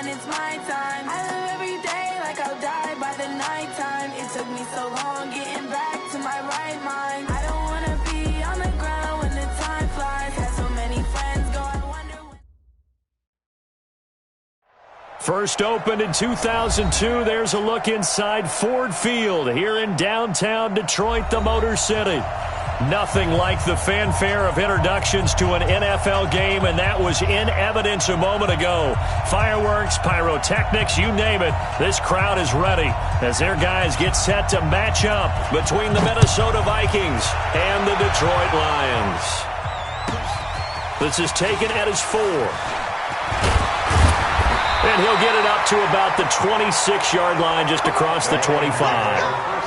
when it's my time. I live every day like I'll die by the nighttime. It took me so long getting back to my right mind. I don't wanna be on the ground when the time flies. Had so many friends go, I wonder when... First opened in 2002, there's a look inside Ford Field here in downtown Detroit, the Motor City. Nothing like the fanfare of introductions to an NFL game, and that was in evidence a moment ago. Fireworks, pyrotechnics, you name it. This crowd is ready as their guys get set to match up between the Minnesota Vikings and the Detroit Lions. This is taken at his 4. And he'll get it up to about the 26-yard line just across the 25.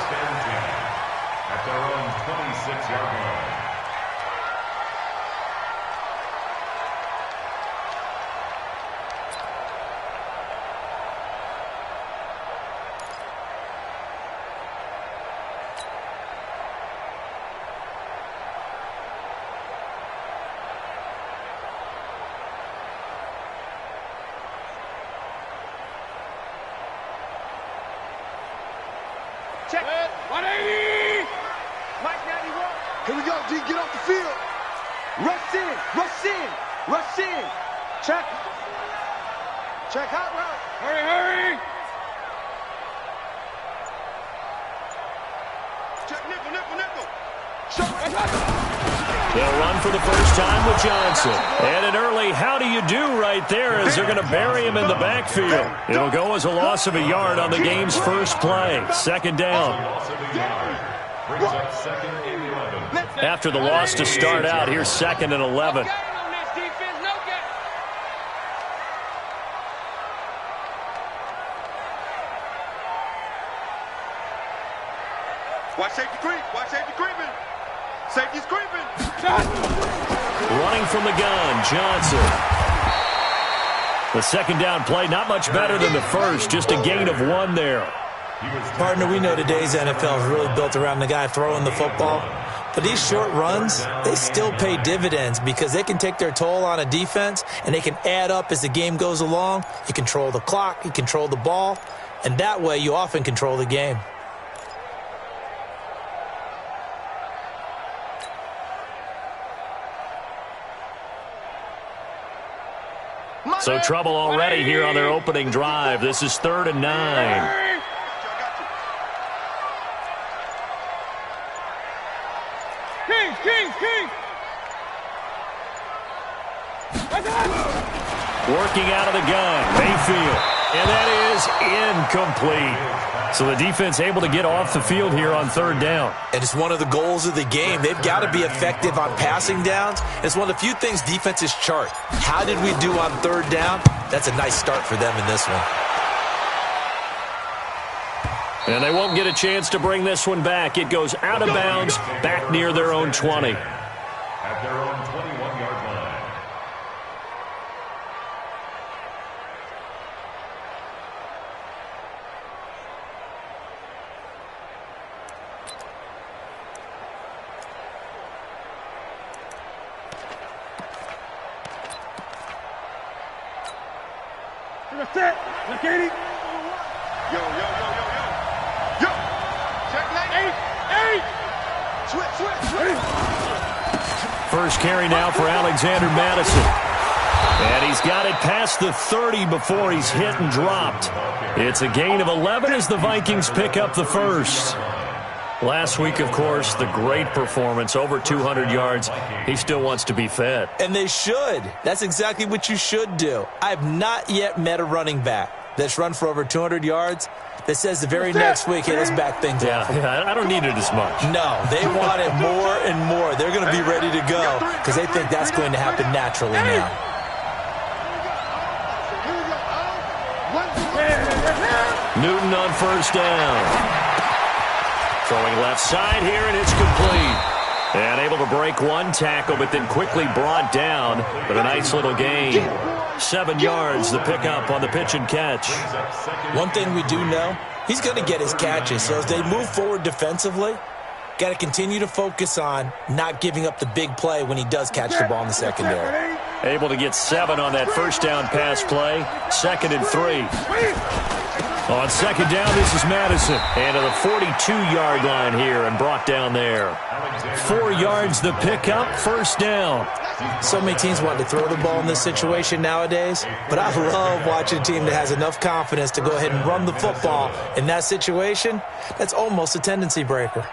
Check. 180. Mike 91. Here we go, D. Get off the field. Rush in. Rush in. Rush in. Check. Check hot route. Hurry, hurry. Check nickel, nickel, nickel. They'll run for the first time with Johnson. And an early how do you do right there as they're going to bury him in the backfield. It'll go as a loss of a yard on the game's first play. Second down. After the loss to start out, here's 2nd and 11. Watch safety creep. Watch safety creeping. Safety's creeping. Running from the gun, Johnson. The second down play, not much better than the first, just a gain of 1 there. Partner, we know today's NFL is really built around the guy throwing the football. But these short runs, they still pay dividends because they can take their toll on a defense and they can add up as the game goes along. You control the clock, you control the ball, and that way you often control the game. So trouble already here on their opening drive. This is 3rd and 9. King. Working out of the gun, Mayfield. And that is incomplete. So the defense able to get off the field here on 3rd down. And it's one of the goals of the game. They've got to be effective on passing downs. It's one of the few things defenses chart. How did we do on 3rd down? That's a nice start for them in this one. And they won't get a chance to bring this one back. It goes out of bounds, back near their own 20. At their own 21-yard line. Set. Look at it. Yo. Check lane. 8. Switch. First carry now for Alexander Madison. And he's got it past the 30 before he's hit and dropped. It's a gain of 11 as the Vikings pick up the first. Last week, of course, the great performance, over 200 yards. He still wants to be fed. And they should. That's exactly what you should do. I have not yet met a running back that's run for over 200 yards that says the very next week, hey, let's back things up. Yeah, I don't need it as much. No, they want it more and more. They're going to be ready to go because they think that's going to happen naturally now. Newton on first down. Throwing left side here, and it's complete. And able to break one tackle, but then quickly brought down. But a nice little gain. 7 yards, the pickup on the pitch and catch. One thing we do know, he's going to get his catches. So as they move forward defensively, got to continue to focus on not giving up the big play when he does catch the ball in the secondary. Able to get 7 on that first down pass play. 2nd and 3. On 2nd down, this is Madison. And to the 42-yard line here and brought down there. 4 yards the pickup, 1st down. So many teams want to throw the ball in this situation nowadays, but I love watching a team that has enough confidence to go ahead and run the football in that situation. That's almost a tendency breaker.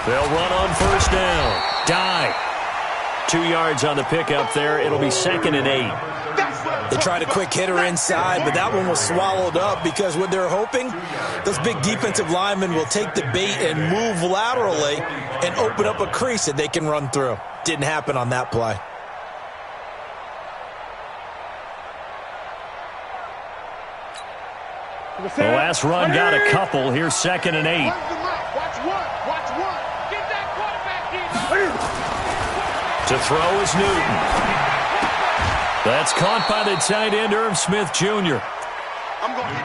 They'll run on 1st down. Dive. 2 yards on the pickup there. It'll be 2nd and 8. They tried a quick hitter inside, but that one was swallowed up because what they're hoping, those big defensive linemen will take the bait and move laterally and open up a crease that they can run through. Didn't happen on that play. The last run got a couple. Here's 2nd and 8. To throw is Newton. That's caught by the tight end, Irv Smith Jr.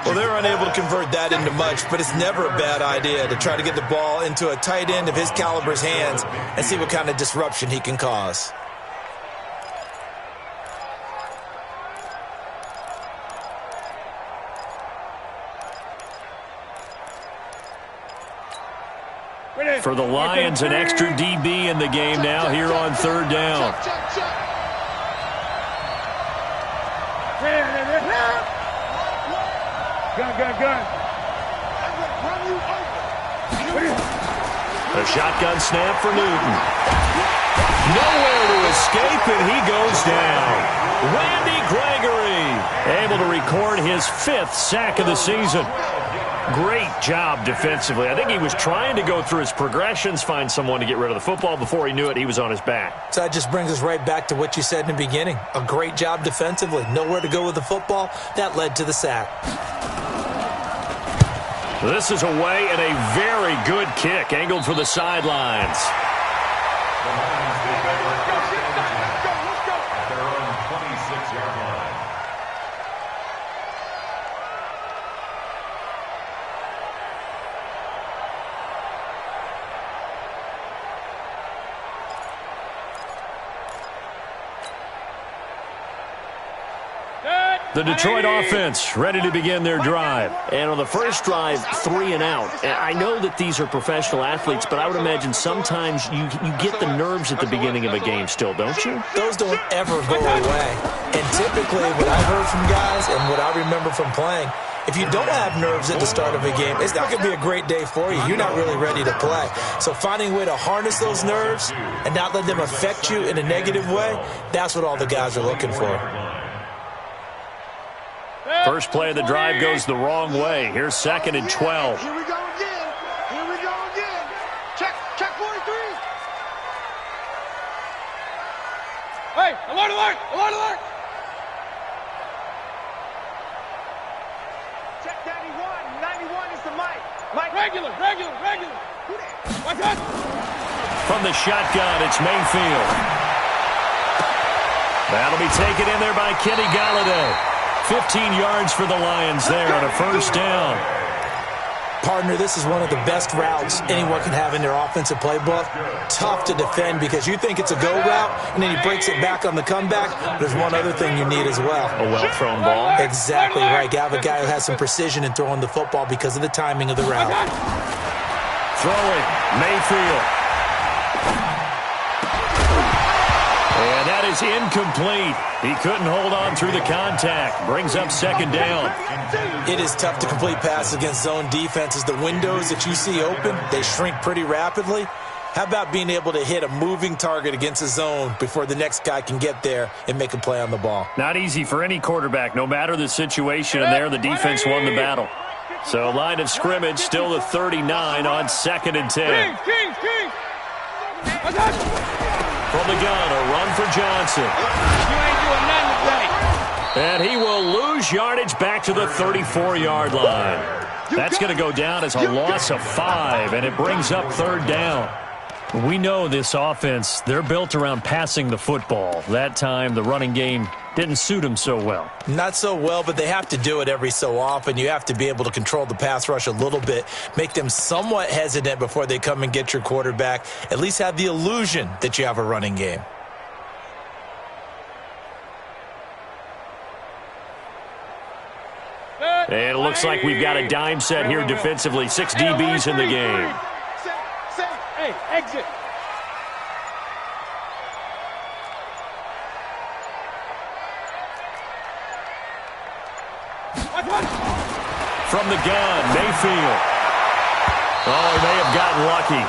Well, they're unable to convert that into much, but it's never a bad idea to try to get the ball into a tight end of his caliber's hands and see what kind of disruption he can cause. For the Lions, an extra DB in the game now here on 3rd down. Gun. A shotgun snap for Newton. Nowhere to escape, and he goes down. Randy Gregory able to record his 5th sack of the season. Great job defensively. I think he was trying to go through his progressions, find someone to get rid of the football. Before he knew it, he was on his back. So that just brings us right back to what you said in the beginning. A great job defensively. Nowhere to go with the football. That led to the sack. This is away and a very good kick, angled for the sidelines. At their own 26-yard line. The Detroit offense ready to begin their drive. And on the first drive, 3 and out. And I know that these are professional athletes, but I would imagine sometimes you get the nerves at the beginning of a game still, don't you? Those don't ever go away. And typically what I've heard from guys and what I remember from playing, if you don't have nerves at the start of a game, it's not going to be a great day for you. You're not really ready to play. So finding a way to harness those nerves and not let them affect you in a negative way, that's what all the guys are looking for. First play of the drive goes the wrong way. Here's 2nd and 12. Here we go again. Check 43. Hey, alert. Check 91 is the mic. Regular. What's that? From the shotgun, it's Mayfield. That'll be taken in there by Kenny Galladay. 15 yards for the Lions there on a first down. Partner, this is one of the best routes anyone can have in their offensive playbook. Tough to defend because you think it's a go route, and then he breaks it back on the comeback. There's one other thing you need as well. A well-thrown ball. Exactly right. You have a guy who has some precision in throwing the football because of the timing of the route. Throwing, Mayfield. And that is incomplete. He couldn't hold on through the contact. Brings up 2nd down. It is tough to complete passes against zone defenses. The windows that you see open, they shrink pretty rapidly. How about being able to hit a moving target against a zone before the next guy can get there and make a play on the ball? Not easy for any quarterback, no matter the situation. And there, the defense won the battle. So line of scrimmage still the 39 on 2nd and 10. King. From the gun, a run for Johnson. You ain't doing nothing today. And he will lose yardage back to the 34-yard line. That's going to go down as a loss of 5, and it brings up third down. We know this offense, they're built around passing the football. That time, the running game didn't suit them so well. Not so well, but they have to do it every so often. You have to be able to control the pass rush a little bit, make them somewhat hesitant before they come and get your quarterback. At least have the illusion that you have a running game. And it looks like we've got a dime set here defensively. 6 DBs in the game. Hey, exit. From the gun, Mayfield. Oh, he may have gotten lucky.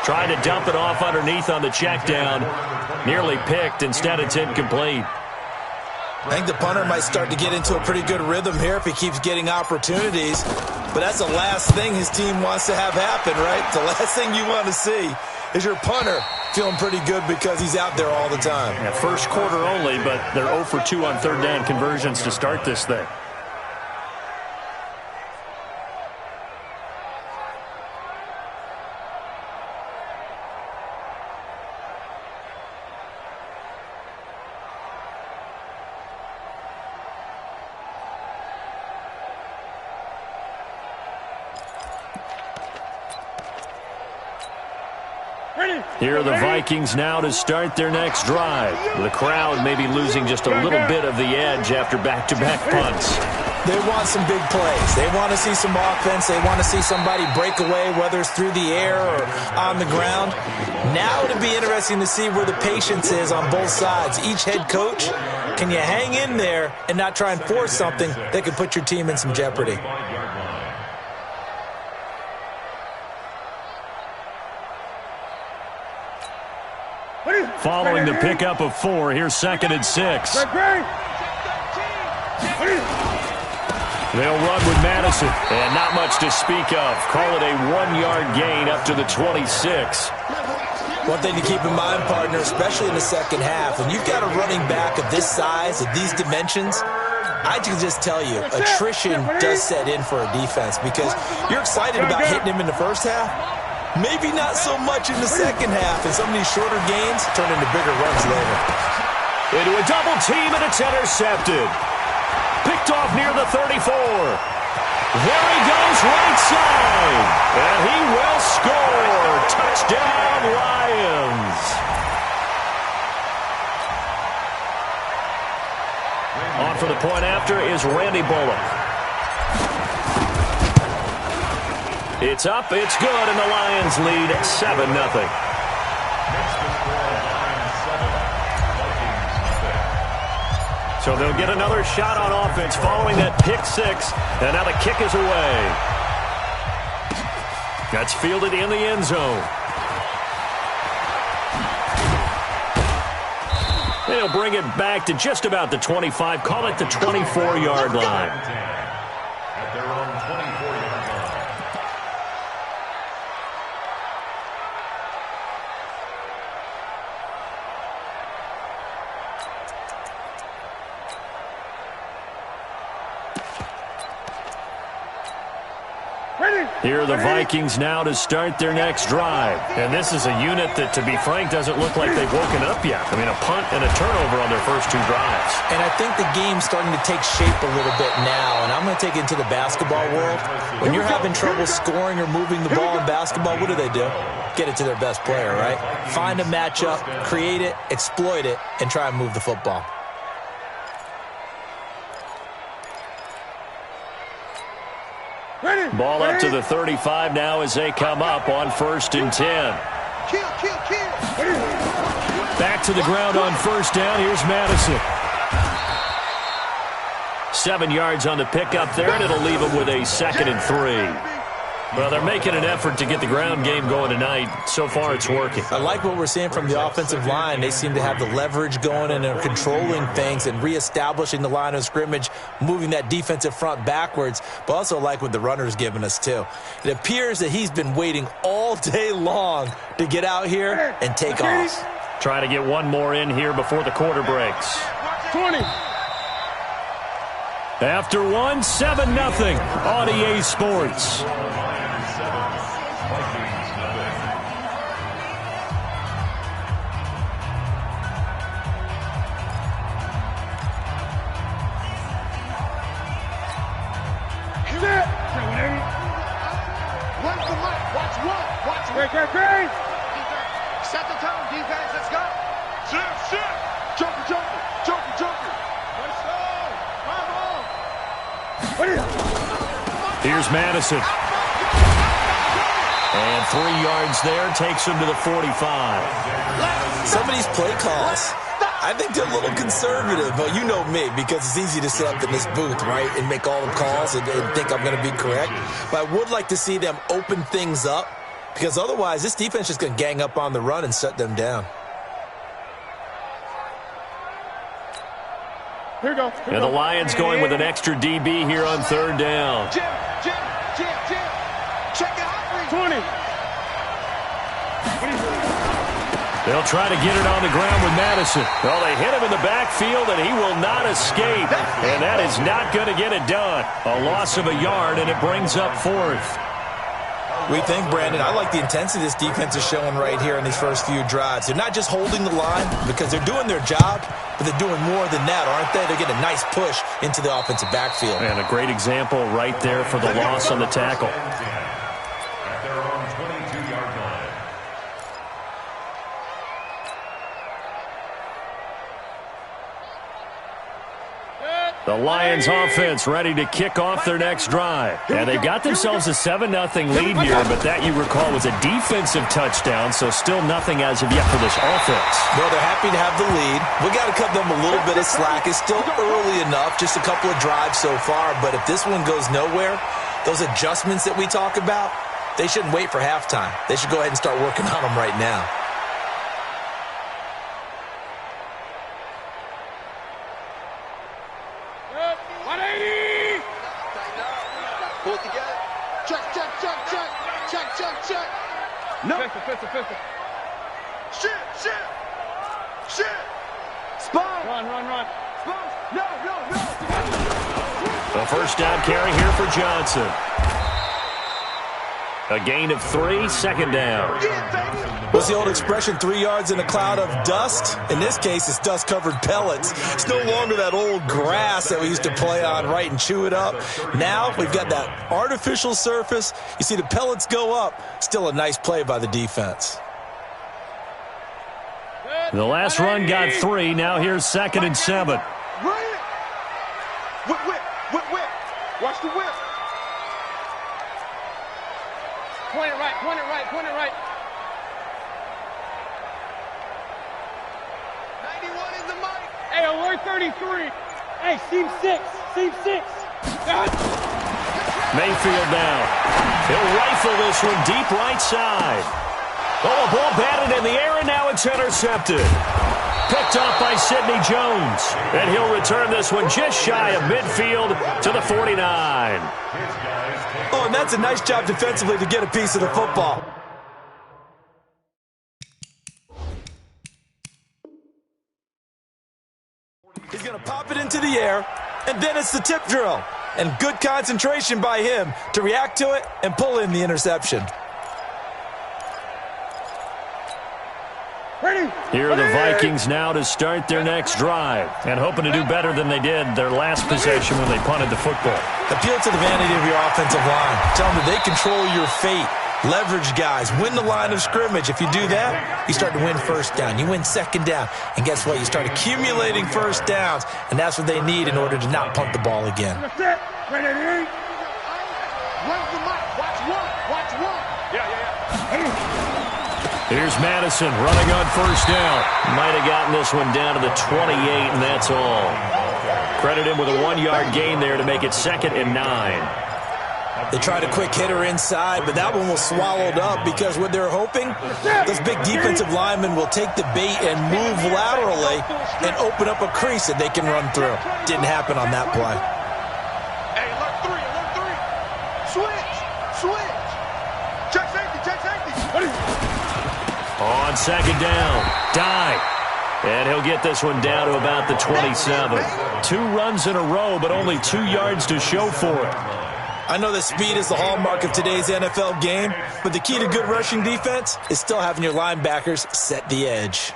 Trying to dump it off underneath on the check down. Nearly picked. Instead, it's incomplete. I think the punter might start to get into a pretty good rhythm here if he keeps getting opportunities. But that's the last thing his team wants to have happen, right? The last thing you want to see is your punter feeling pretty good because he's out there all the time. Yeah, first quarter only, but they're 0 for 2 on third down conversions to start this thing. Here are the Vikings now to start their next drive. The crowd may be losing just a little bit of the edge after back-to-back punts. They want some big plays. They want to see some offense. They want to see somebody break away, whether it's through the air or on the ground. Now it'll be interesting to see where the patience is on both sides. Each head coach, can you hang in there and not try and force something that could put your team in some jeopardy? Following the pickup of 4, here's 2nd and 6. They'll run with Madison, and not much to speak of. Call it a 1-yard gain up to the 26. One thing to keep in mind, partner, especially in the second half, when you've got a running back of this size, of these dimensions, I can just tell you, attrition does set in for a defense because you're excited about hitting him in the first half. Maybe not so much in the second half, and some of these shorter gains turn into bigger runs later. Into a double team, and it's intercepted. Picked off near the 34. There he goes right side. And he will score. Touchdown, Lions. On for the point after is Randy Bullock. It's up, it's good, and the Lions lead 7-0. So they'll get another shot on offense following that pick 6, and now the kick is away. That's fielded in the end zone. They'll bring it back to just about the 25, call it the 24-yard line. At their own 24-yard line. Here are the Vikings now to start their next drive. And this is a unit that, to be frank, doesn't look like they've woken up yet. I mean, a punt and a turnover on their first 2 drives. And I think the game's starting to take shape a little bit now. And I'm going to take it into the basketball world. When you're having trouble scoring or moving the ball in basketball, what do? Get it to their best player, right? Find a matchup, create it, exploit it, and try and move the football. Ball up to the 35 now as they come up on 1st and 10. Back to the ground on 1st down. Here's Madison. 7 yards on the pickup there, and it'll leave them with a 2nd and 3. Well, they're making an effort to get the ground game going tonight. So far, it's working. I like what we're seeing from the offensive line. They seem to have the leverage going and are controlling things and reestablishing the line of scrimmage, moving that defensive front backwards, but also like what the runner's giving us, too. It appears that he's been waiting all day long to get out here and take off. Try to get one more in here before the quarter breaks. 20. After one, 7-0 on EA Sports. Run the mic. Watch one. Watch one. Great. Set the tone, defense. Let's go. Shit. Joker. Let's go. Here's Madison. And 3 yards there takes him to the 45. Some of these play calls, I think they're a little conservative, but you know me, because it's easy to sit up in this booth, right, and make all the calls and think I'm going to be correct. But I would like to see them open things up, because otherwise this defense is going to gang up on the run and shut them down. Here we go. And the Lions going with an extra DB here on third down. Jim. Check it out. 20. They'll try to get it on the ground with Madison. Well, they hit him in the backfield, and he will not escape. And that is not going to get it done. A loss of a yard, and it brings up fourth. We think, Brandon, I like the intensity this defense is showing right here in these first few drives. They're not just holding the line because they're doing their job, but they're doing more than that, aren't they? They're getting a nice push into the offensive backfield. And a great example right there for the loss on the tackle. At their own 22-yard line. The Lions offense ready to kick off their next drive. And they got themselves a 7-0 lead here, but that, you recall, was a defensive touchdown, so still nothing as of yet for this offense. Well, they're happy to have the lead. We got to cut them a little bit of slack. It's still early enough, just a couple of drives so far, but if this one goes nowhere, those adjustments that we talk about, they shouldn't wait for halftime. They should go ahead and start working on them right now. Pull it together. Check. No. Pistol. Shit. Spawn. Run. Spawn. No. A first down carry here for Johnson. A gain of 3, second down. What's the old expression, 3 yards in a cloud of dust? In this case, it's dust-covered pellets. It's no longer that old grass that we used to play on, right, and chew it up. Now we've got that artificial surface. You see the pellets go up. Still a nice play by the defense. The last run got 3. Now here's 2nd and 7. Whip. Watch the whip. Point it right. 91 is the mic. Hey, alert 33. Hey, seam 6. Mayfield now. He'll rifle this one deep right side. Oh, a ball batted in the air, and now it's intercepted. Picked off by Sidney Jones. And he'll return this one just shy of midfield to the 49. Oh, and that's a nice job defensively to get a piece of the football. He's going to pop it into the air, and then it's the tip drill. And good concentration by him to react to it and pull in the interception. Here are the Vikings now to start their next drive, and hoping to do better than they did their last possession when they punted the football. Appeal to the vanity of your offensive line. Tell them that they control your fate. Leverage guys. Win the line of scrimmage. If you do that, you start to win first down. You win second down. And guess what? You start accumulating first downs, and that's what they need in order to not punt the ball again. Where's the mic? Watch one. Yeah. Here's Madison running on first down. Might have gotten this one down to the 28, and that's all. Credit him with a 1-yard gain there to make it 2nd and 9. They tried a quick hitter inside, but that one was swallowed up because what they're hoping, those big defensive linemen will take the bait and move laterally and open up a crease that they can run through. Didn't happen on that play. Hey, alert 3. Switch. Check safety. On second down, dive. And he'll get this one down to about the 27. 2 runs in a row, but only 2 yards to show for it. I know that speed is the hallmark of today's NFL game, but the key to good rushing defense is still having your linebackers set the edge.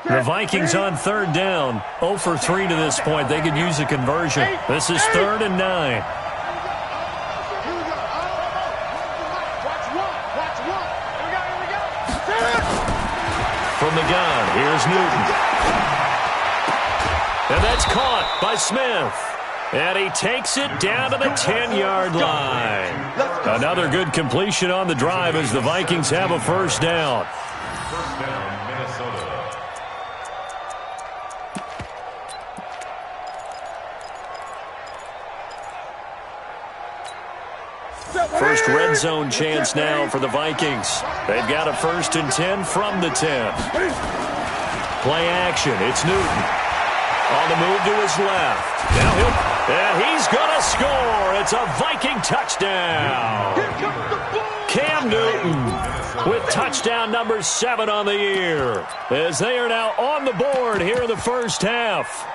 The Vikings on third down. 0 for 3 to this point. They could use a conversion. This is 3rd and 9. From the gun, here's Newton. And that's caught by Smith. And he takes it down to the 10-yard line. Another good completion on the drive as the Vikings have a first down. First down, Minnesota. First red zone chance now for the Vikings. They've got a 1st and 10 from the 10. Play action. It's Newton. On the move to his left. And he's going to score. It's a Viking touchdown. Cam Newton with touchdown number 7 on the year, as they are now on the board here in the first half.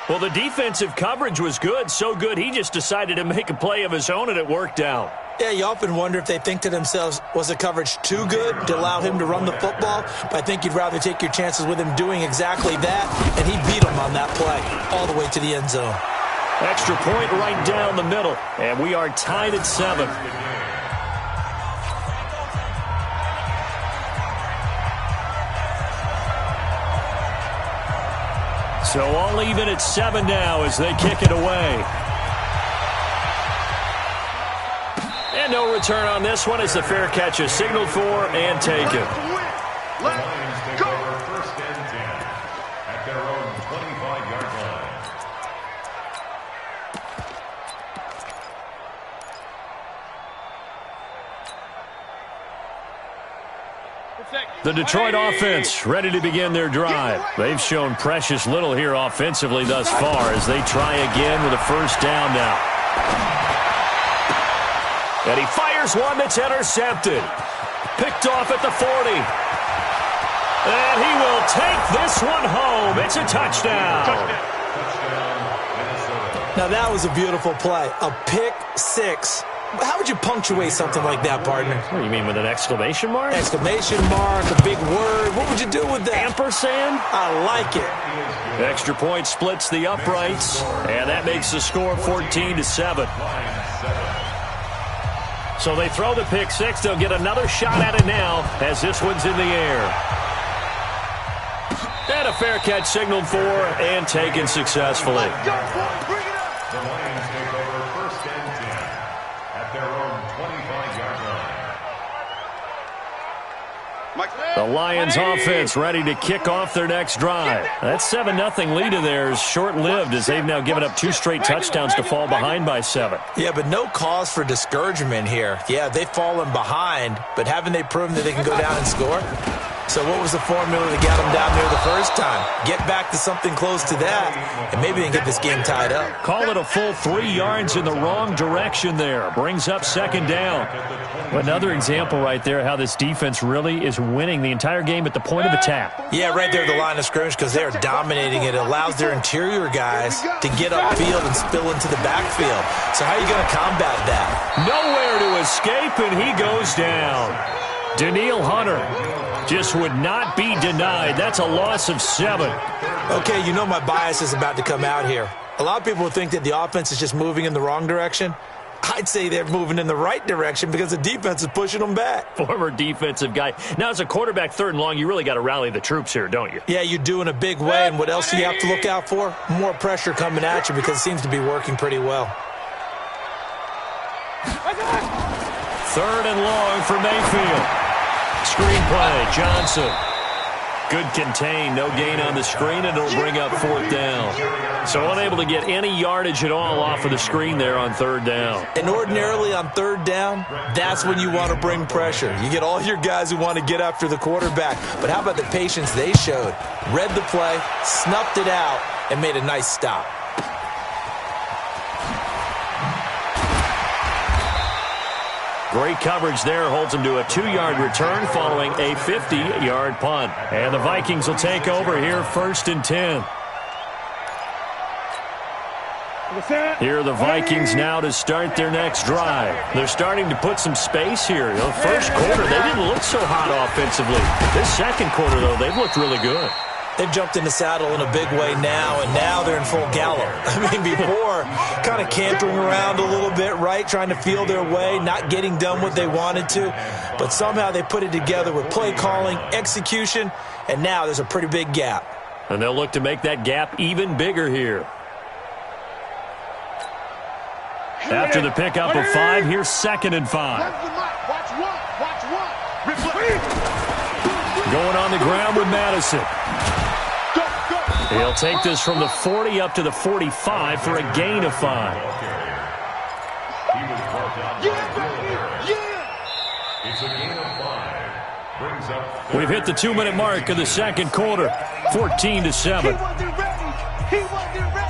Well, the defensive coverage was good, so good he just decided to make a play of his own, and it worked out. Yeah, you often wonder if they think to themselves, was the coverage too good to allow him to run the football? But I think you'd rather take your chances with him doing exactly that, and he beat him on that play all the way to the end zone. Extra point right down the middle, and we are tied at 7. So all even at 7 now as they kick it away. And no return on this one as the fair catch is signaled for and taken. The Lions take over 1st and 10 at their own 25-yard line. The Detroit offense ready to begin their drive. They've shown precious little here offensively thus far as they try again with a first down now. And he fires one that's intercepted. Picked off at the 40. And he will take this one home. It's a touchdown. Now that was a beautiful play. A pick 6. How would you punctuate something like that, partner? What do you mean, with an exclamation mark? Exclamation mark, a big word. What would you do with that? Ampersand? I like it. Extra point splits the uprights, and that makes the score 14-7. So they throw the pick 6. They'll get another shot at it now as this one's in the air. And a fair catch signaled for and taken successfully. The Lions take over 1st and 10 at their own 25-yard line. The Lions offense ready to kick off their next drive. That 7-0 lead of theirs short-lived as they've now given up 2 straight touchdowns to fall behind by 7. Yeah, but no cause for discouragement here. Yeah, they've fallen behind, but haven't they proven that they can go down and score? So what was the formula that got them down there the first time? Get back to something close to that, and maybe they can get this game tied up. Call it a full 3 yards in the wrong direction there. Brings up second down. Another example right there how this defense really is winning the entire game at the point of attack. Yeah, right there at the line of scrimmage because they are dominating it. It allows their interior guys to get upfield and spill into the backfield. So how are you going to combat that? Nowhere to escape, and he goes down. Danielle Hunter just would not be denied. That's a loss of 7. Okay, you know my bias is about to come out here. A lot of people think that the offense is just moving in the wrong direction. I'd say they're moving in the right direction because the defense is pushing them back. Former defensive guy. Now, as a quarterback 3rd and long, you really got to rally the troops here, don't you? Yeah, you do in a big way. And what else do you have to look out for? More pressure coming at you because it seems to be working pretty well. 3rd and long for Mayfield. Screen play, Johnson. Good contain, no gain on the screen, and it'll bring up 4th down. So unable to get any yardage at all off of the screen there on 3rd down. And ordinarily on 3rd down, that's when you want to bring pressure. You get all your guys who want to get after the quarterback. But how about the patience they showed? Read the play, snuffed it out, and made a nice stop. Great coverage there, holds him to a 2-yard return following a 50-yard punt. And the Vikings will take over here 1st and 10. Here are the Vikings now to start their next drive. They're starting to put some space here. The first quarter, they didn't look so hot offensively. This second quarter, though, they've looked really good. They've jumped in the saddle in a big way now, and now they're in full gallop. I mean, before, kind of cantering around a little bit, right, trying to feel their way, not getting done what they wanted to. But somehow they put it together with play calling, execution, and now there's a pretty big gap. And they'll look to make that gap even bigger here. After the pickup of 5, here's 2nd and 5. Going on the ground with Madison. He'll take this from the 40 up to the 45 for a gain of 5. It's a gain of 5. Brings up. We've hit the 2-minute mark of the second quarter, 14-7. He wasn't ready. He wasn't ready.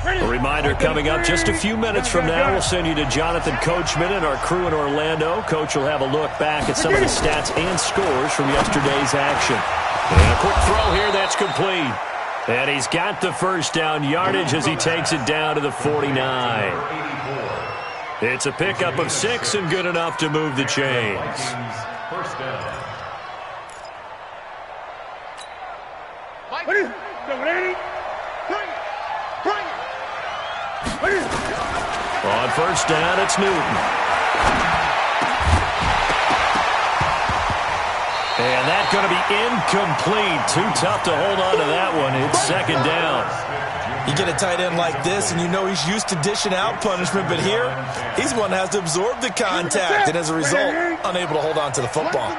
A reminder coming up just a few minutes from now, we'll send you to Jonathan Coachman and our crew in Orlando. Coach will have a look back at some of the stats and scores from yesterday's action. And a quick throw here, that's complete. And he's got the first down yardage as he takes it down to the 49. It's a pickup of 6 and good enough to move the chains. First down. On first down, it's Newton. And that's going to be incomplete. Too tough to hold on to that one. It's 2nd down. You get a tight end like this, and you know he's used to dishing out punishment, but here, he's one that has to absorb the contact, and as a result, unable to hold on to the football.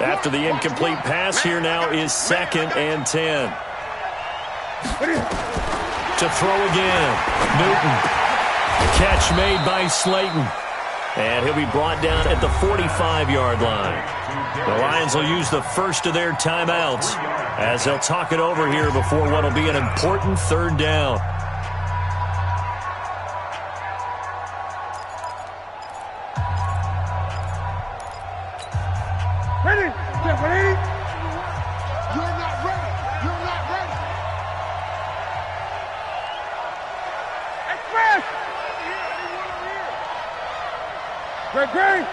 After the incomplete pass, here now is 2nd and 10. To throw again, Newton. Catch made by Slayton. And he'll be brought down at the 45-yard line. The Lions will use the first of their timeouts as they'll talk it over here before what will be an important 3rd down. Ready? Get ready. You're not ready. You're not ready. Express. Great.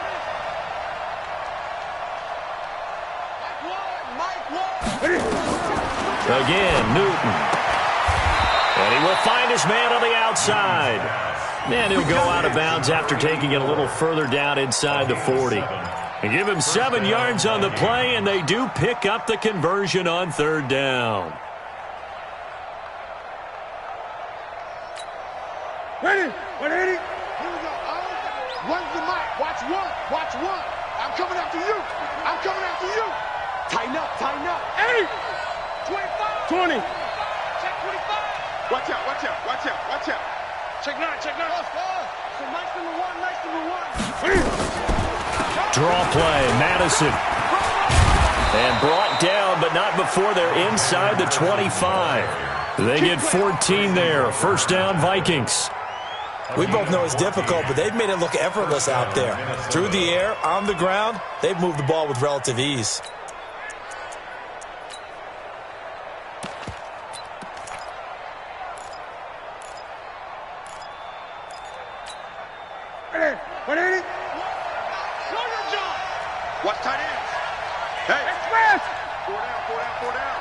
Again, Newton. And he will find his man on the outside. And he'll go out of bounds after taking it a little further down inside the 40. And give him 7 yards on the play, and they do pick up the conversion on 3rd down. Ready? Here we go. Runs the mic. Watch one. I'm coming after you. Tighten up. 8. 25. 20. Check 25. Watch out. Check 9. So nice number one. Draw play, Madison. And brought down, but not before they're inside the 25. They get 14 there. First down, Vikings. We both know it's difficult, but they've made it look effortless out there. Through the air, on the ground, they've moved the ball with relative ease. Ready? Watch tight ends. Hey. Express. 4 down.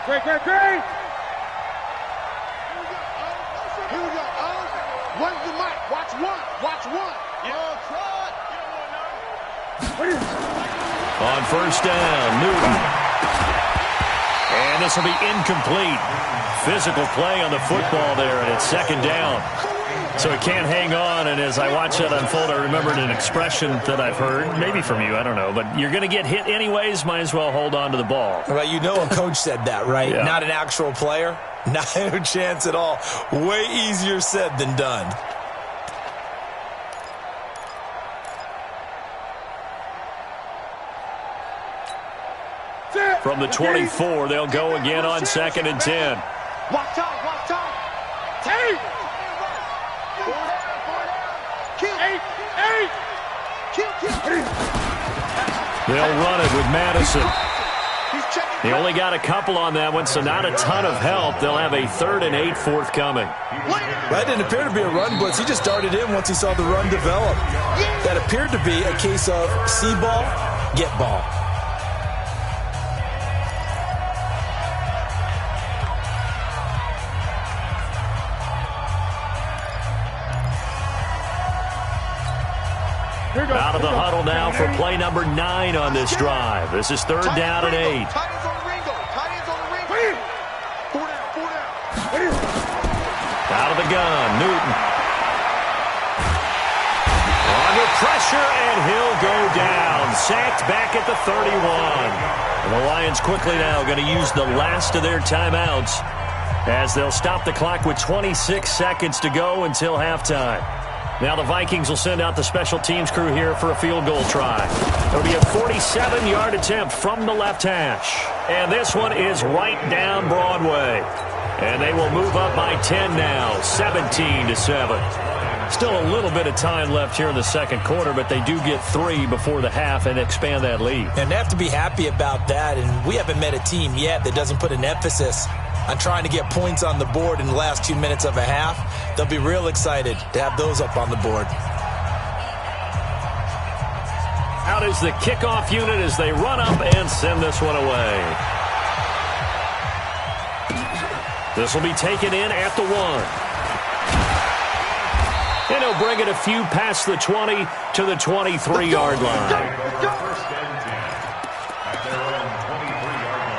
Great. Here we go. Runs the mic. Watch one. On first down, Newton. And this will be incomplete. Physical play on the football there, and it's second down. So it can't hang on, and as I watch that unfold, I remembered an expression that I've heard, maybe from you, I don't know, but you're going to get hit anyways, might as well hold on to the ball. Well, you know a coach said that, right? Yeah. Not an actual player? Not a chance at all. Way easier said than done. From the 24, they'll go again on 2nd and 10. Watch time, watch time. Take! They'll run it with Madison. He only got a couple on that one, so not a ton of help. They'll have a 3rd and 8 forthcoming. That didn't appear to be a run blitz. He just darted in once he saw the run develop. That appeared to be a case of see ball, get ball. Out of the huddle now for play number 9 on this drive. This is 3rd down and 8. Out of the gun, Newton. Under pressure, and he'll go down. Sacked back at the 31. And the Lions quickly now going to use the last of their timeouts as they'll stop the clock with 26 seconds to go until halftime. Now the Vikings will send out the special teams crew here for a field goal try. It'll be a 47-yard attempt from the left hash. And this one is right down Broadway. And they will move up by 10 now, 17-7. Still a little bit of time left here in the second quarter, but they do get 3 before the half and expand that lead. And they have to be happy about that, and we haven't met a team yet that doesn't put an emphasis on trying to get points on the board in the last 2 minutes of a half. They'll be real excited to have those up on the board. Out is the kickoff unit as they run up and send this one away. This will be taken in at the 1. And he'll bring it a few past the 20 to the 23-yard line. First and 10 at their own 23-yard line.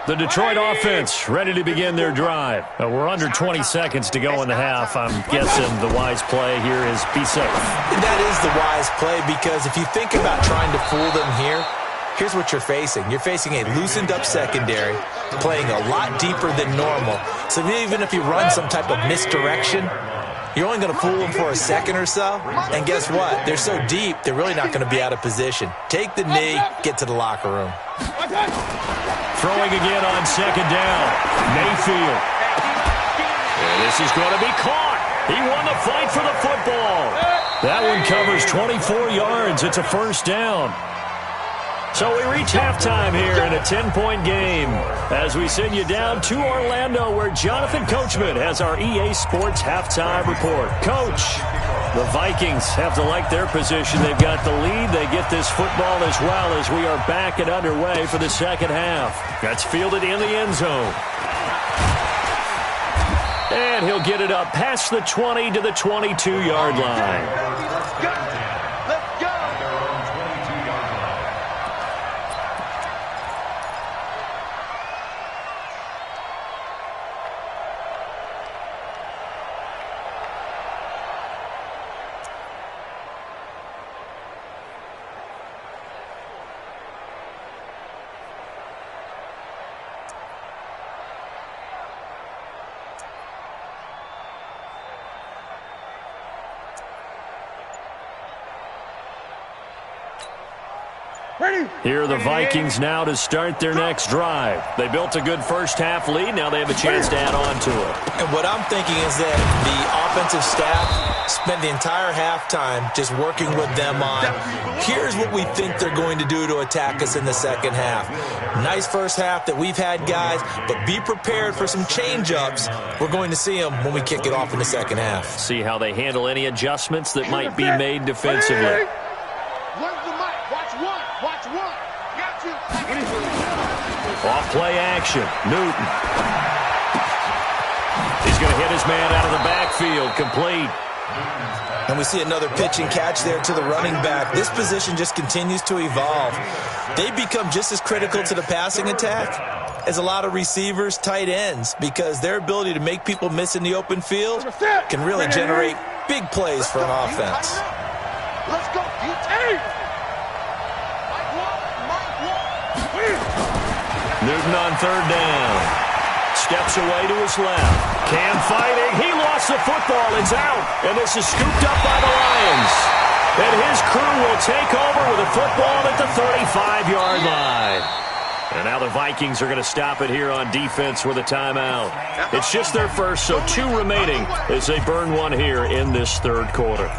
The Detroit offense ready to begin their drive. We're under 20 seconds to go in the half. I'm guessing the wise play here is be safe. That is the wise play, because if you think about trying to fool them here, here's what you're facing. You're facing a loosened-up secondary, playing a lot deeper than normal. So even if you run some type of misdirection, you're only going to fool them for a second or so. And guess what? They're so deep, they're really not going to be out of position. Take the knee, get to the locker room. Throwing again on 2nd down. Mayfield. And this is going to be caught. He won the fight for the football. That one covers 24 yards. It's a 1st down. So we reach halftime here in a 10-point game as we send you down to Orlando, where Jonathan Coachman has our EA Sports halftime report. Coach, the Vikings have to like their position. They've got the lead. They get this football as well as we are back and underway for the second half. That's fielded in the end zone. And he'll get it up past the 20 to the 22-yard line. Here are the Vikings now to start their next drive. They built a good first half lead. Now they have a chance to add on to it. And what I'm thinking is that the offensive staff spent the entire halftime just working with them on, here's what we think they're going to do to attack us in the second half. Nice first half that we've had, guys, but be prepared for some change-ups. We're going to see them when we kick it off in the second half. See how they handle any adjustments that might be made defensively. Off play action. Newton. He's going to hit his man out of the backfield. Complete. And we see another pitch and catch there to the running back. This position just continues to evolve. They become just as critical to the passing attack as a lot of receivers, tight ends, because their ability to make people miss in the open field can really generate big plays for an offense. Let's go, Newton on third down. Steps away to his left. Cam fighting. He lost the football. It's out. And this is scooped up by the Lions. And his crew will take over with a football at the 35-yard line. And now the Vikings are going to stop it here on defense with a timeout. It's just their first, so 2 remaining as they burn one here in this third quarter.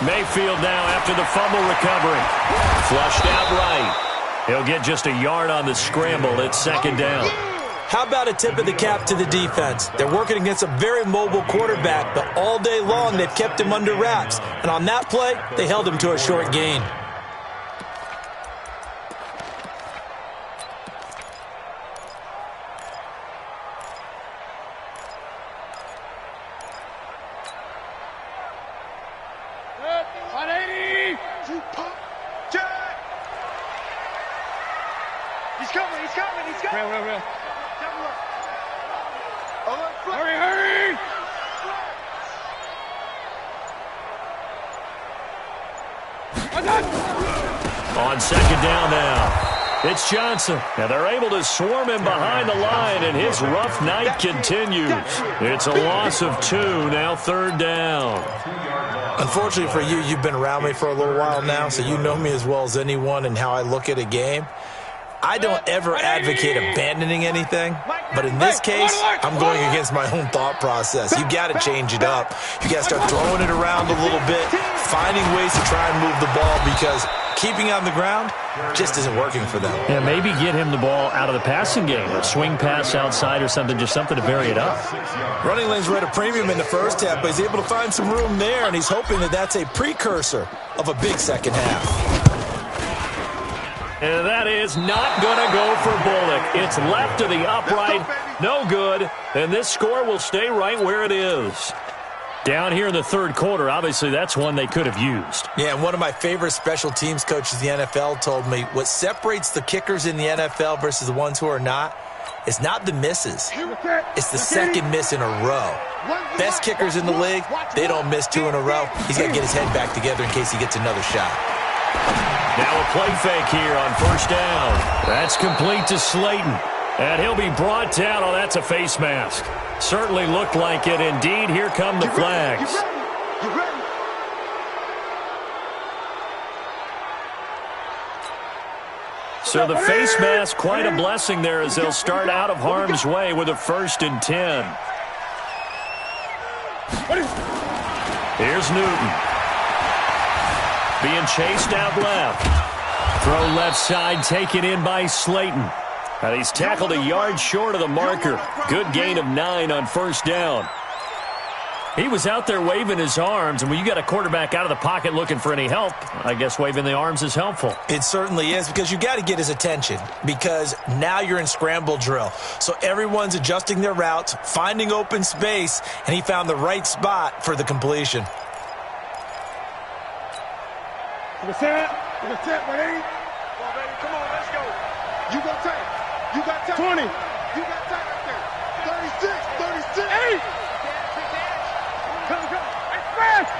Mayfield now after the fumble recovery. Flushed out right. He'll get just a yard on the scramble. It's second down. How about a tip of the cap to the defense? They're working against a very mobile quarterback, but all day long they've kept him under wraps. And on that play, they held him to a short gain. On second down now, it's Johnson. Now they're able to swarm him behind the line, and his rough night continues. It's a loss of 2, now third down. Unfortunately for you, you've been around me for a little while now, so you know me as well as anyone and how I look at a game. I don't ever advocate abandoning anything, but in this case, I'm going against my own thought process. You got to change it up. You got to start throwing it around a little bit, finding ways to try and move the ball, because keeping on the ground just isn't working for them. Yeah, maybe get him the ball out of the passing game, a swing pass outside or something, just something to vary it up. Running lanes were at a premium in the first half, but he's able to find some room there, and he's hoping that that's a precursor of a big second half. And that is not going to go for Bullock. It's left to the upright. No good. And this score will stay right where it is. Down here in the third quarter, obviously that's one they could have used. Yeah, and one of my favorite special teams coaches in the NFL told me what separates the kickers in the NFL versus the ones who are not is not the misses. It's the second miss in a row. Best kickers in the league, they don't miss 2 in a row. He's got to get his head back together in case he gets another shot. Now a play fake here on first down. That's complete to Slayton. And he'll be brought down. Oh, that's a face mask. Certainly looked like it. Indeed, here come the flags. So the face mask, quite a blessing there as they'll start out of harm's way with a 1st and 10. Here's Newton. Being chased out left. Throw left side, taken in by Slayton. And he's tackled a yard short of the marker. Good gain of 9 on first down. He was out there waving his arms, and when you got a quarterback out of the pocket looking for any help, I guess waving the arms is helpful. It certainly is, because you got to get his attention, because now you're in scramble drill. So everyone's adjusting their routes, finding open space, and he found the right spot for the completion. To the set, 180. Come on, baby, come on, let's go. You got time. You got time. 20. You got time right there. 36, 36. 8. Come. It's fast.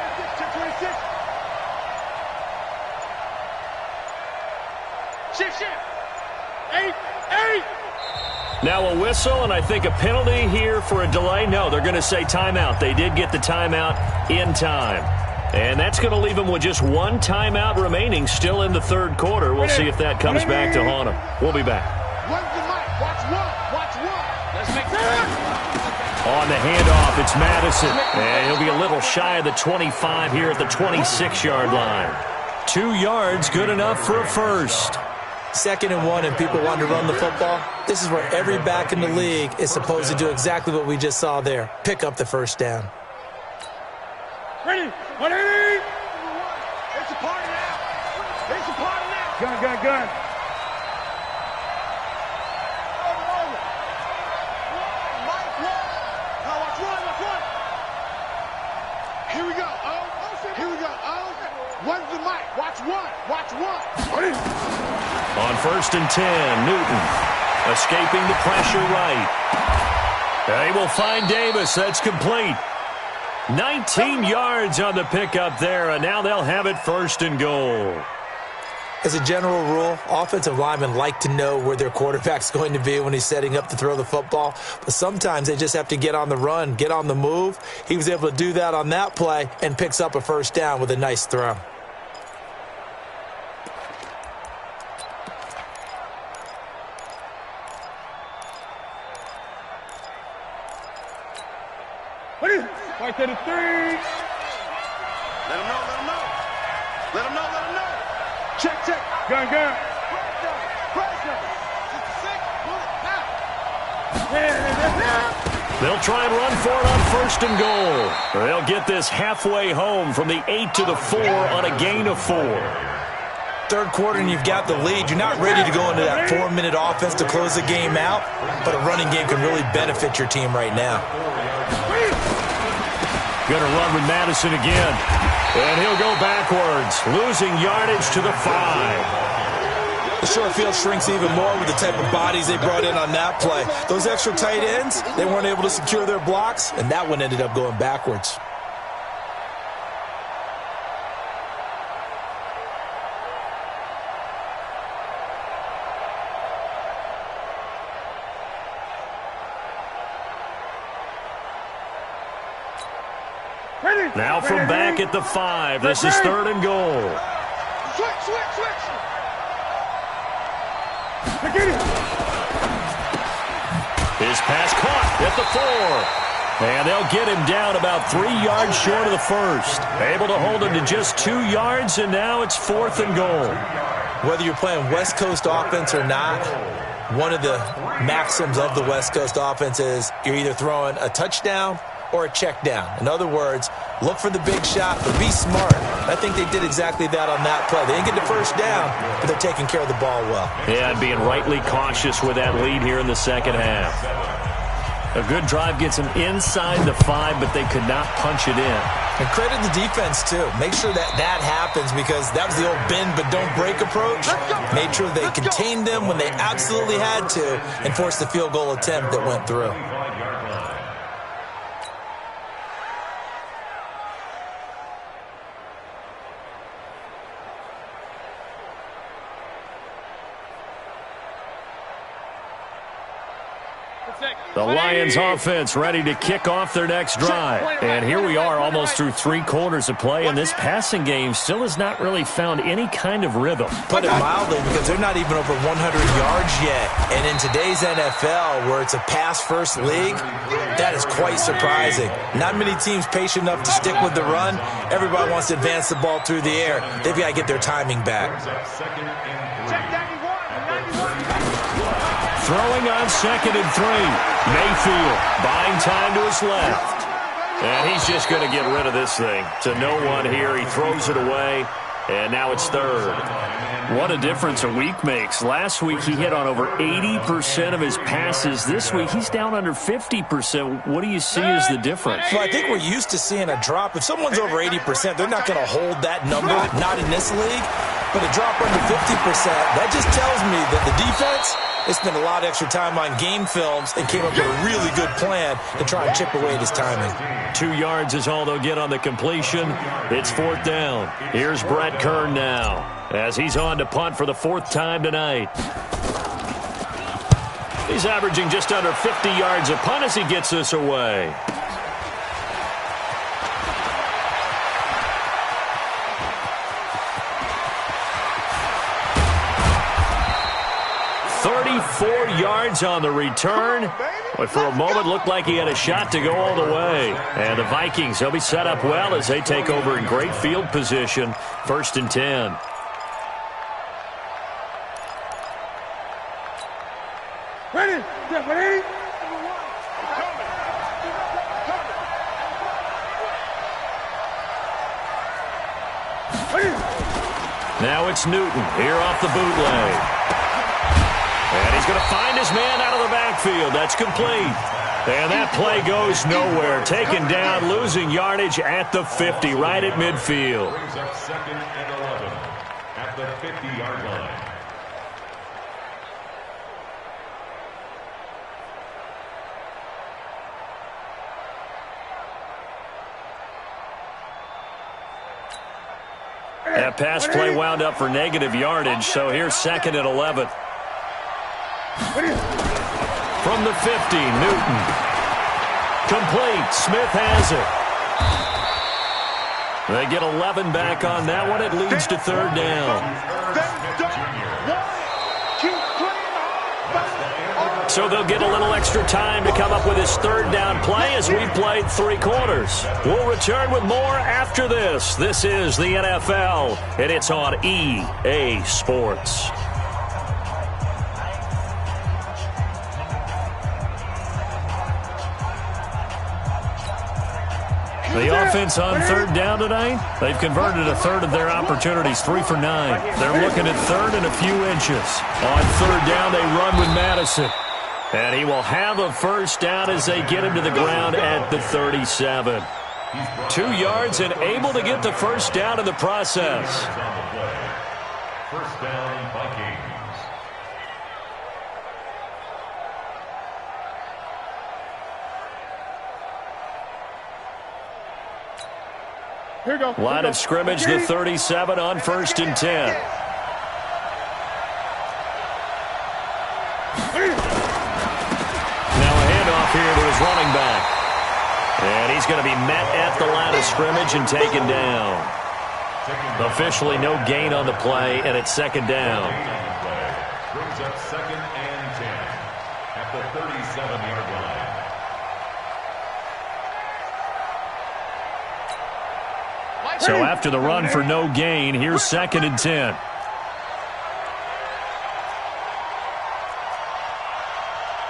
26. Shift. 8. Now a whistle, and I think a penalty here for a delay. No, they're going to say timeout. They did get the timeout in time. And that's going to leave them with just 1 timeout remaining still in the third quarter. We'll see if that comes back to haunt them. We'll be back. Watch one. Let's make that. On the handoff, it's Madison. And he'll be a little shy of the 25 here at the 26-yard line. 2 yards, good enough for a first. 2nd and 1 and people want to run the football. This is where every back in the league is supposed to do exactly what we just saw there. Pick up the first down. Ready? 180! It's a party now! It's a party now! Gun, gun, gun! Over. Mike, one! Now watch one! Here we go, Here we go, One's the mic. Watch one! Ready? On 1st and 10, Newton escaping the pressure right. They will find Davis. That's complete. 19 yards on the pickup there, and now they'll have it 1st and goal. As a general rule, offensive linemen like to know where their quarterback's going to be when he's setting up to throw the football, but sometimes they just have to get on the run, get on the move. He was able to do that on that play and picks up a first down with a nice throw. Right to the 3. Let him know. Check. Gun. Pressure. They'll try and run for it on 1st and goal. They'll get this halfway home from the 8 to the 4 on a gain of 4. 3rd quarter and you've got the lead. You're not ready to go into that 4-minute offense to close the game out, but a running game can really benefit your team right now. Going to run with Madison again. And he'll go backwards, losing yardage to the 5. The short field shrinks even more with the type of bodies they brought in on that play. Those extra tight ends, they weren't able to secure their blocks, and that one ended up going backwards. Now from back at the 5, this is 3rd and goal. Switch. His pass caught at the 4. And they'll get him down about 3 yards short of the first. Able to hold him to just 2 yards, and now it's 4th and goal. Whether you're playing West Coast offense or not, one of the maxims of the West Coast offense is you're either throwing a touchdown or a check down. In other words, look for the big shot, but be smart. I think they did exactly that on that play. They didn't get the first down, but they're taking care of the ball well. Yeah, and being rightly cautious with that lead here in the 2nd half. A good drive gets them inside the 5, but they could not punch it in. And credit the defense, too. Make sure that happens because that was the old bend but don't break approach. Made sure they contained them when they absolutely had to and forced the field goal attempt that went through. The Lions offense ready to kick off their next drive. And here we are almost through 3 quarters of play, and this passing game still has not really found any kind of rhythm. Put it mildly, because they're not even over 100 yards yet. And in today's NFL, where it's a pass-first league, that is quite surprising. Not many teams patient enough to stick with the run. Everybody wants to advance the ball through the air. They've got to get their timing back. Throwing on 2nd and 3. Mayfield buying time to his left. And he's just going to get rid of this thing. To no one here. He throws it away. And now it's 3rd. What a difference a week makes. Last week he hit on over 80% of his passes. This week he's down under 50%. What do you see as the difference? Well, I think we're used to seeing a drop. If someone's over 80%, they're not going to hold that number. Not in this league. But a drop under 50%, that just tells me that the defense, they spent a lot of extra time on game films and came up with a really good plan to try and chip away at his timing. 2 yards is all they'll get on the completion. It's 4th down. Here's Brett Kern now as he's on to punt for the 4th time tonight. He's averaging just under 50 yards a punt as he gets this away. yards on the return. But for a moment, looked like he had a shot to go all the way. And the Vikings, they'll be set up well as they take over in great field position. 1st and 10. Ready? Ready? Now it's Newton here off the bootleg. And he's going to find his man out of the backfield. That's complete. And that play goes nowhere. Taken down, losing yardage at the 50, right at midfield. Brings up 2nd and 11 at the 50-yard line. That pass play wound up for negative yardage, so here's 2nd and 11. From the 50, Newton. Complete. Smith has it. They get 11 back on that one. It leads to 3rd down. So they'll get a little extra time to come up with his 3rd down play as we've played 3 quarters. We'll return with more after this. This is the NFL, and it's on EA Sports. The offense on 3rd down tonight, they've converted a third of their opportunities, 3 for 9. They're looking at 3rd and a few inches. On 3rd down, they run with Madison. And he will have a 1st down as they get him to the ground at the 37. 2 yards and able to get the 1st down in the process. 1st down, Vikings. Here we go. Line of scrimmage, the 37 on 1st and 10. Here to his running back. And he's going to be met at the line of scrimmage and taken down. Officially no gain on the play, and it's 2nd down. Brings up 2nd and 10 at the 37-yard line. So after the run for no gain, here's 2nd and 10.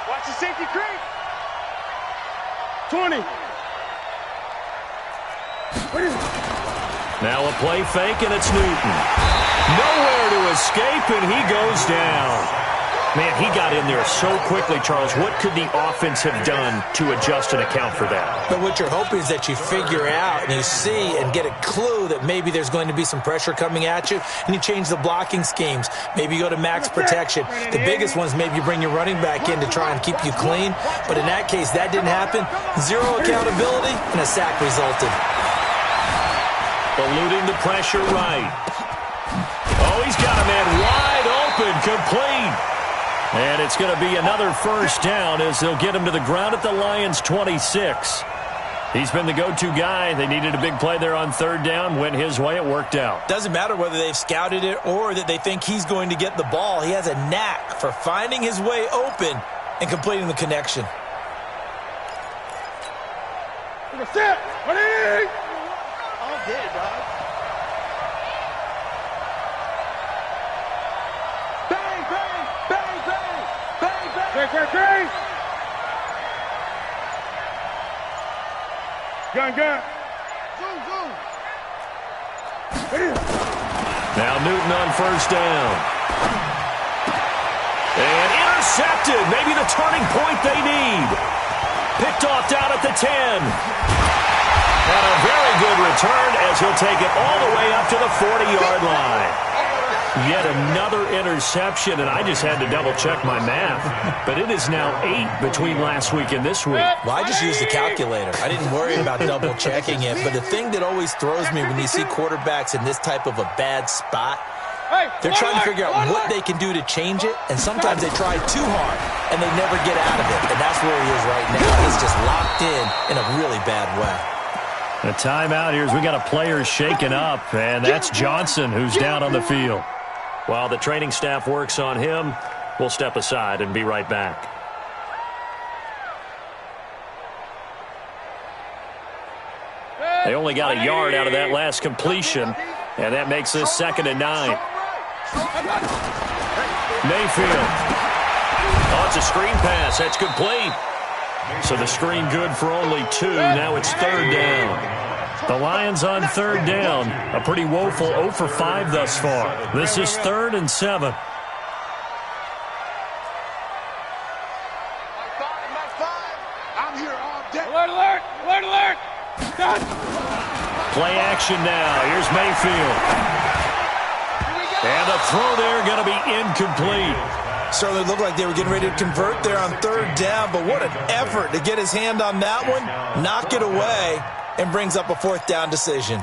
Watch the safety creep. 20. Now a play fake, and it's Newton. Nowhere to escape, and he goes down. Man, he got in there so quickly, Charles. What could the offense have done to adjust and account for that? But what you're hoping is that you figure out and you see and get a clue that maybe there's going to be some pressure coming at you, and you change the blocking schemes. Maybe you go to max protection. The biggest one is maybe you bring your running back in to try and keep you clean. But in that case, that didn't happen. 0 accountability, and a sack resulted. Eluding the pressure right. Oh, he's got a man wide open, complete. And it's going to be another 1st down as they'll get him to the ground at the Lions' 26. He's been the go-to guy. They needed a big play there on 3rd down. Went his way. It worked out. Doesn't matter whether they've scouted it or that they think he's going to get the ball. He has a knack for finding his way open and completing the connection. Set. Ready? All good, dog. Great. Gun. Zoom. Now Newton on 1st down. And intercepted. Maybe the turning point they need. Picked off down at the 10. And a very good return as he'll take it all the way up to the 40-yard line. Yet another interception, and I just had to double-check my math. But it is now 8 between last week and this week. Well, I just used the calculator. I didn't worry about double-checking it. But the thing that always throws me when you see quarterbacks in this type of a bad spot, they're trying to figure out what they can do to change it, and sometimes they try too hard, and they never get out of it. And that's where he is right now. He's just locked in a really bad way. A timeout here as we got a player shaken up, and that's Johnson who's down on the field. While the training staff works on him, We'll step aside and be right back. They only got a yard out of that last completion, and that makes this 2nd and 9. Mayfield. Oh, it's a screen pass. That's complete. So the screen good for only 2. Now it's 3rd down. The Lions on 3rd down. A pretty woeful 0 for 5 thus far. This is 3rd and 7. I'm here all day. Alert, alert, alert, alert. Play action now. Here's Mayfield. And the throw there going to be incomplete. Certainly looked like they were getting ready to convert there on 3rd down, but what an effort to get his hand on that one, knock it away, and brings up a 4th down decision.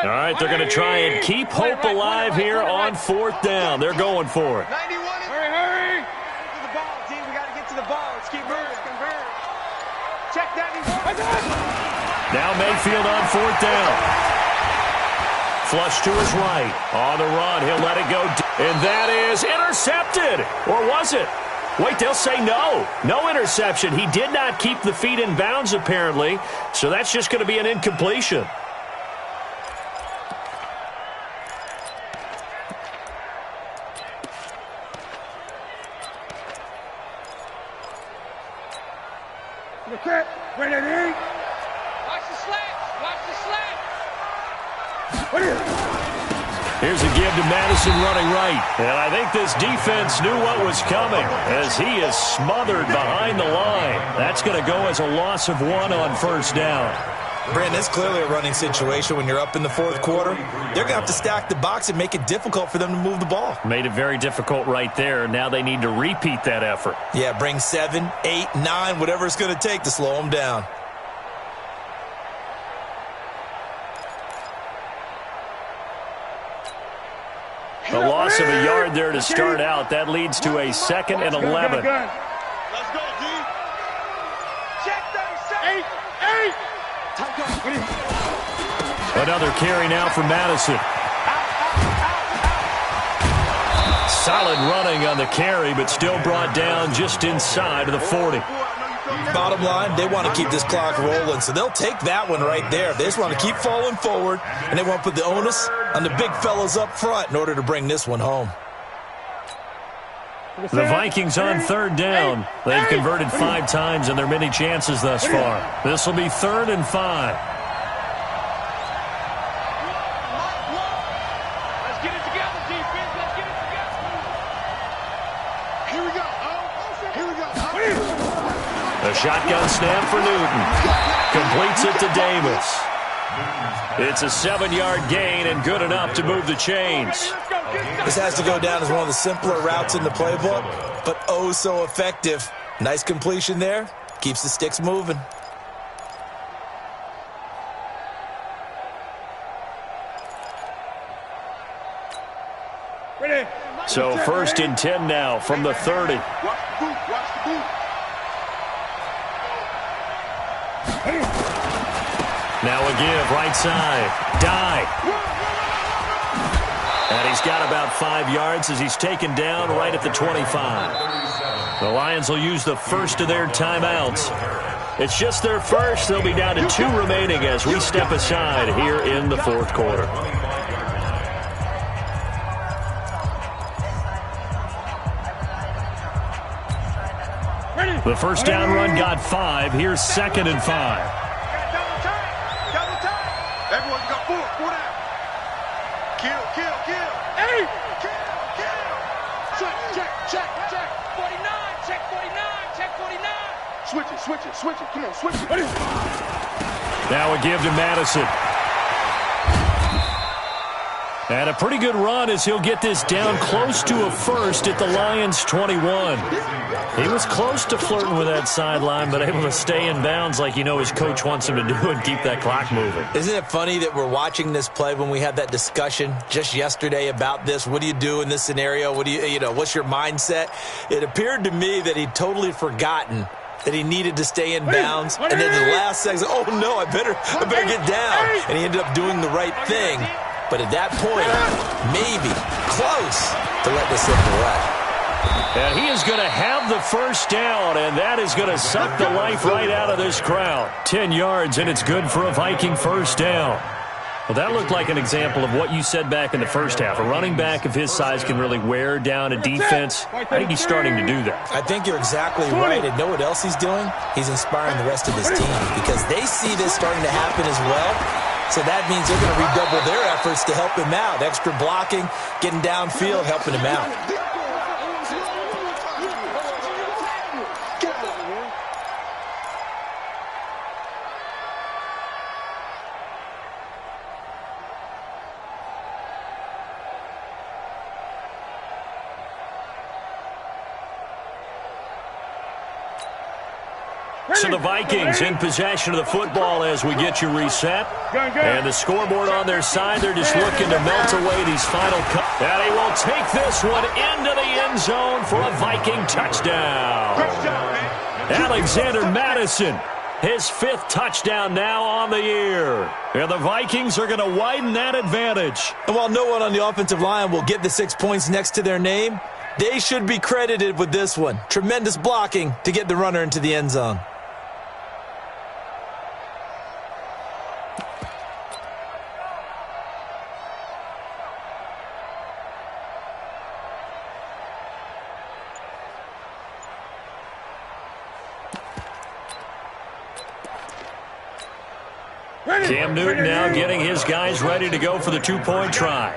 All right, they're going to try and keep hope alive here on 4th down. They're going for it. 91. Hurry, hurry. Get to the ball, D. We got to get to the ball. Let's keep moving. Convert. Check 91. Now Mayfield on 4th down. Flush to his right. On the run, he'll let it go. And that is intercepted. Or was it? Wait, they'll say no. No interception. He did not keep the feet in bounds, apparently. So that's just going to be an incompletion. Ready, ready. Watch the slats. Watch the slats. Here's a give to Madison running right. And I think this defense knew what was coming as he is smothered behind the line. That's going to go as a loss of 1 on 1st down. Brandon, it's clearly a running situation when you're up in the 4th quarter. They're going to have to stack the box and make it difficult for them to move the ball. Made it very difficult right there. Now they need to repeat that effort. Yeah, bring 7, 8, 9, whatever it's going to take to slow them down. A loss of a yard there to start out. That leads to a 2nd and 11. Let's go, D. Check 37. 8. Another carry now for Madison. Solid running on the carry, but still brought down just inside of the 40. Bottom line, they want to keep this clock rolling, so they'll take that one right there. They just want to keep falling forward, and they want to put the onus on the big fellas up front in order to bring this one home. The Vikings on 3rd down. They've converted 5 times in their many chances thus far. This will be 3rd and 5. Let's get it together, defense. Let's get it together. Here we go. Here we go. A shotgun snap for Newton. Completes it to Davis. It's a 7-yard gain and good enough to move the chains. This has to go down as one of the simpler routes in the playbook, but oh so effective. Nice completion there. Keeps the sticks moving. Ready. So 1st and 10 now from the 30. Watch the boot. Watch the boot. Now a give, right side. Die. And he's got about 5 yards as he's taken down right at the 25. The Lions will use the first of their timeouts. It's just their first. They'll be down to 2 remaining as we step aside here in the 4th quarter. The first down run got 5. Here's 2nd and 5. Double time. Everyone's got 4. 4 down. Kill. 8. Kill. Check. 49. Check 49. Check 49. Switch it. Come on, switch it. Now a give to Madison. And a pretty good run as he'll get this down close to a first at the Lions' 21. He was close to flirting with that sideline, but able to stay in bounds like his coach wants him to do and keep that clock moving. Isn't it funny that we're watching this play when we had that discussion just yesterday about this? What do you do in this scenario? What do what's your mindset? It appeared to me that he'd totally forgotten that he needed to stay in bounds, and then the last second, oh no, I better get down. And he ended up doing the right thing. But at that point, maybe close to let this slip away. And he is going to have the first down, and that is going to suck the life right out of this crowd. 10 yards, and it's good for a Viking first down. Well, that looked like an example of what you said back in the first half. A running back of his size can really wear down a defense. I think he's starting to do that. I think you're exactly right. And know what else he's doing? He's inspiring the rest of his team because they see this starting to happen as well. So that means they're going to redouble their efforts to help him out. Extra blocking, getting downfield, helping him out. So the Vikings in possession of the football as we get you reset. And the scoreboard on their side, they're just looking to melt away these final cuts. And he will take this one into the end zone for a Viking touchdown. Alexander Madison, his 5th touchdown now on the year. And the Vikings are going to widen that advantage. And while no one on the offensive line will get the 6 points next to their name, they should be credited with this one. Tremendous blocking to get the runner into the end zone. Cam Newton now getting his guys ready to go for the 2-point try.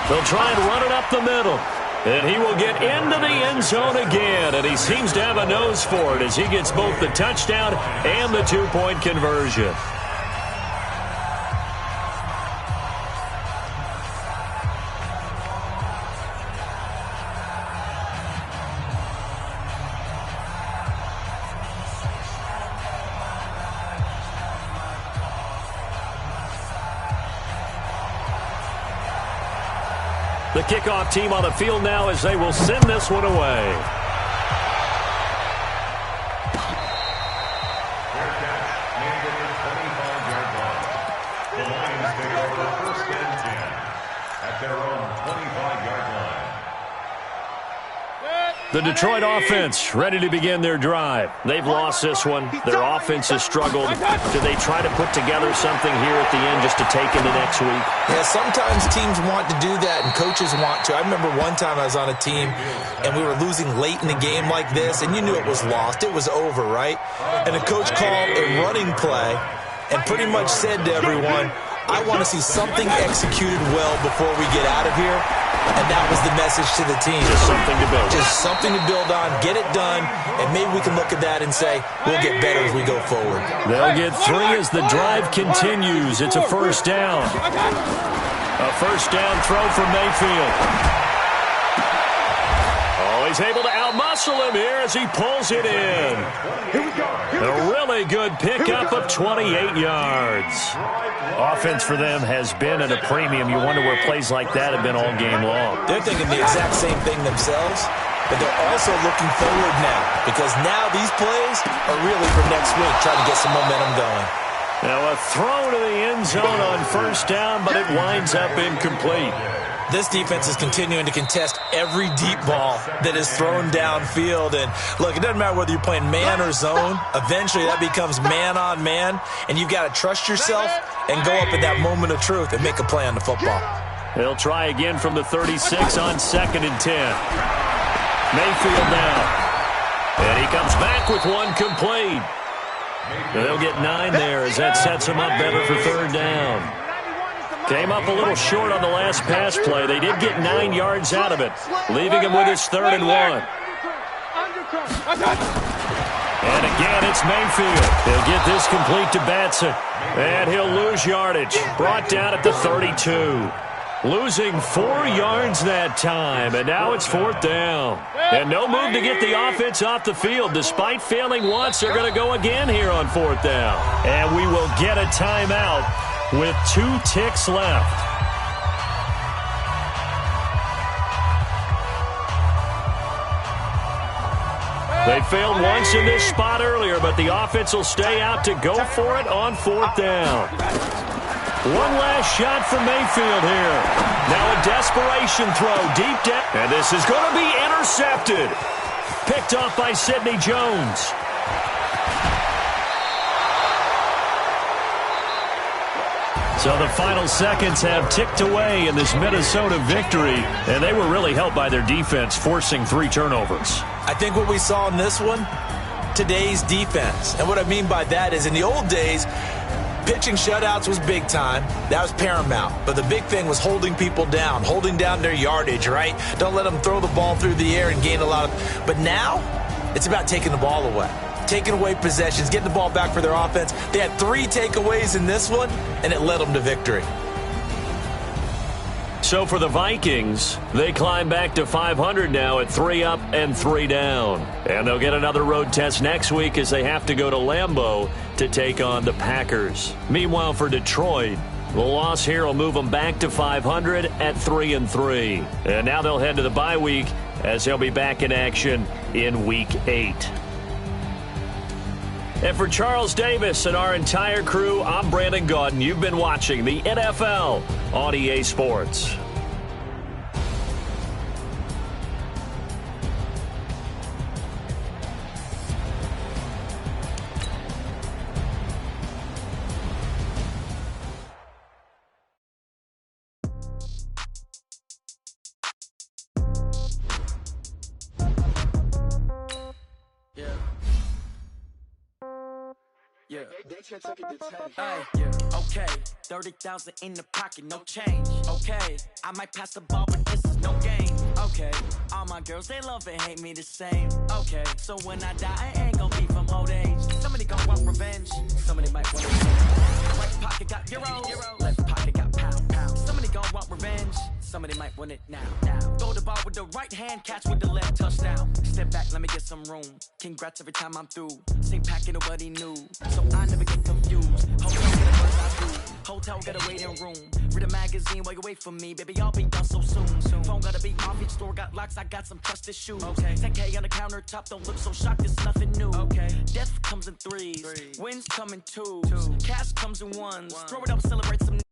They'll try and run it up the middle. And he will get into the end zone again. And he seems to have a nose for it as he gets both the touchdown and the 2-point conversion. The kickoff team on the field now as they will send this one away. Fair catch, made at the 25-yard line. The Lions take over 1st and 10 at their own 25-yard line. The Detroit offense ready to begin their drive. They've lost this one. Their offense has struggled. Do they try to put together something here at the end just to take into next week? Yeah, sometimes teams want to do that and coaches want to. I remember one time I was on a team and we were losing late in the game like this and you knew it was lost. It was over, right? And the coach called a running play and pretty much said to everyone, I want to see something executed well before we get out of here. And that was the message to the team. Just something to build. Just something to build on, get it done, and maybe we can look at that and say, we'll get better as we go forward. They'll get 3 as the drive continues. It's a first down. A first down throw from Mayfield. Oh, he's able to outmuscle him here as he pulls it in. A really good pickup of 28 yards. Offense for them has been at a premium. You wonder where plays like that have been all game long. They're thinking the exact same thing themselves, but they're also looking forward now because now these plays are really for next week, trying to get some momentum going. Now a throw to the end zone on first down, but it winds up incomplete. This defense is continuing to contest every deep ball that is thrown downfield. And, look, it doesn't matter whether you're playing man or zone. Eventually, that becomes man-on-man, and you've got to trust yourself and go up at that moment of truth and make a play on the football. They'll try again from the 36 on 2nd and 10. Mayfield now. And he comes back with one complete. They'll get 9 there as that sets him up better for 3rd down. Came up a little short on the last pass play. They did get 9 yards out of it, leaving him with his 3rd and 1. And again, it's Mayfield. They'll get this complete to Batson. And he'll lose yardage. Brought down at the 32. Losing 4 yards that time, and now it's 4th down. And no move to get the offense off the field. Despite failing once, they're going to go again here on 4th down. And we will get a timeout with 2 ticks left. They failed once in this spot earlier, but the offense will stay out to go for it on 4th down. One last shot from Mayfield here. Now a desperation throw deep down. And this is going to be intercepted. Picked off by Sidney Jones. So the final seconds have ticked away in this Minnesota victory. And they were really helped by their defense, forcing 3 turnovers. I think what we saw in this one, today's defense. And what I mean by that is in the old days, pitching shutouts was big time. That was paramount. But the big thing was holding people down, holding down their yardage, right? Don't let them throw the ball through the air and gain a lot of... But now, it's about taking the ball away. Taking away possessions, getting the ball back for their offense. They had 3 takeaways in this one, and it led them to victory. So for the Vikings, they climb back to 500 now at 3 up and 3 down. And they'll get another road test next week as they have to go to Lambeau to take on the Packers. Meanwhile, for Detroit, the loss here will move them back to 500 at 3-3. And now they'll head to the bye week as they'll be back in action in Week 8. And for Charles Davis and our entire crew, I'm Brandon Gaudin. You've been watching the NFL on EA Sports. Okay, 30,000 in the pocket, no change. Okay, I might pass the ball, but this is no game. Okay, all my girls, they love and hate me the same. Okay, so when I die, I ain't gonna be from old age. Somebody gonna want revenge, somebody might want revenge. Right pocket got euros, left pocket got pound. Somebody gonna want revenge, somebody might want it now. Throw the ball with the right hand, catch with the left, touchdown. Step back, let me get some room. Congrats every time I'm through. Same packet, nobody knew, so I never get confused. Hotel got a waiting room. Read a magazine while you wait for me. Baby, I'll be done so soon. Phone gotta be off, each store got locks. I got some trusted shoes. Okay. 10K on the countertop, don't look so shocked, it's nothing new. Okay. Death comes in threes. Wins come in twos. Cash comes in ones. Throw it up, celebrate some